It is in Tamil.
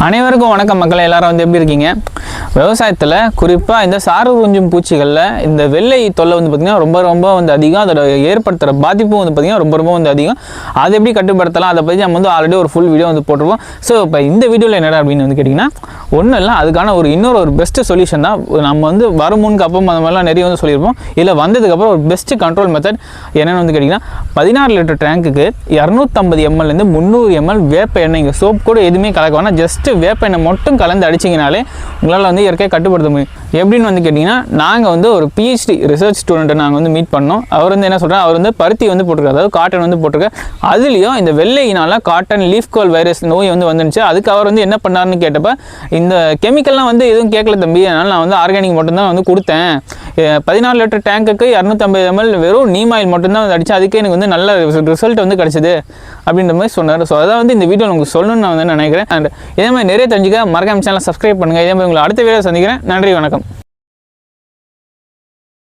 அனைவருக்கும் வணக்கம் மக்களே, எல்லாரும் வந்து எப்படி இருக்கீங்க? விவசாயத்தில் குறிப்பாக இந்த சாறு உறிஞ்சும் பூச்சிகளில் இந்த வெள்ளை தொல்லை வந்து பார்த்திங்கன்னா ரொம்ப வந்து அதிகம். அதோட ஏற்படுத்துகிற பாதிப்பும் வந்து பார்த்திங்கன்னா ரொம்ப வந்து அதிகம். அதை எப்படி கட்டுப்படுத்தலாம் அதை பற்றி நம்ம வந்து ஆல்ரெடி ஒரு ஃபுல் வீடியோ வந்து போட்டுருவோம். ஸோ இப்போ இந்த வீடியோவில் என்னடா அப்படின்னு வந்து கேட்டிங்கன்னா, ஒன்றும் இல்லை, அதுக்கான ஒரு பெஸ்ட்டு சொல்யூஷன் தான். நம்ம வந்து வருமுன்னுக்கு அப்புறம் அந்த மாதிரிலாம் நிறைய வந்து சொல்லியிருப்போம். இதில் வந்ததுக்கப்புறம் ஒரு பெஸ்ட்டு கண்ட்ரோல் மெத்தட் என்னென்னு வந்து கேட்டிங்கன்னா, 16 லிட்டர் டேங்க்குக்கு 250 ml 300 ml வேப்ப எண்ணெய், இங்கே சோப் கூட எதுவுமே கலக்க வேணாம், ஜஸ்ட்டு வேப்ப எண்ணெய் மட்டும் கலந்து அடிச்சிங்கனாலே உங்களால் வந்து இயற்கையாக கட்டுப்படுத்த முடியும். எப்படின்னு வந்து கேட்டிங்கன்னா, நாங்கள் வந்து ஒரு PhD ரிசர்ச் ஸ்டூடெண்ட்டை நாங்கள் வந்து மீட் பண்ணோம். அவர் வந்து என்ன சொல்கிறார், அவர் வந்து பருத்தி வந்து போட்டிருக்காரு, அதாவது காட்டன் வந்து போட்டிருக்காரு. அதுலேயும் இந்த வெள்ளையினால் காட்டன் லீஃப் கோல் வைரஸ் நோய் வந்து வந்துருந்துச்சு. அதுக்கு அவர் வந்து என்ன பண்ணாருன்னு கேட்டப்ப, இந்த கெமிக்கல்லாம் வந்து எதுவும் கேட்கல தம்பி, அதனால் நான் வந்து ஆர்கானிக் மட்டும்தான் வந்து கொடுத்தேன். 14 லிட்டர் டேங்க்குக்கு 250 ml வெறும் நீம் ஆயில் மட்டும்தான் வந்து அடிச்சு, அதுக்கே எனக்கு வந்து நல்ல ரிசல்ட் வந்து கிடச்சிது அப்படின்ற மாதிரி சொன்னார். ஸோ அதான் வந்து இந்த வீடியோ உங்களுக்கு சொல்லணும்னு நான் வந்து நினைக்கிறேன். அண்ட் இதே மாதிரி நிறைய தெரிஞ்சுக்க மறக்காம சேனலை சப்ஸ்கிரைப் பண்ணுங்கள். இதே மாதிரி உங்களை அடுத்த வீடியோ சந்திக்கிறேன். நன்றி, வணக்கம்.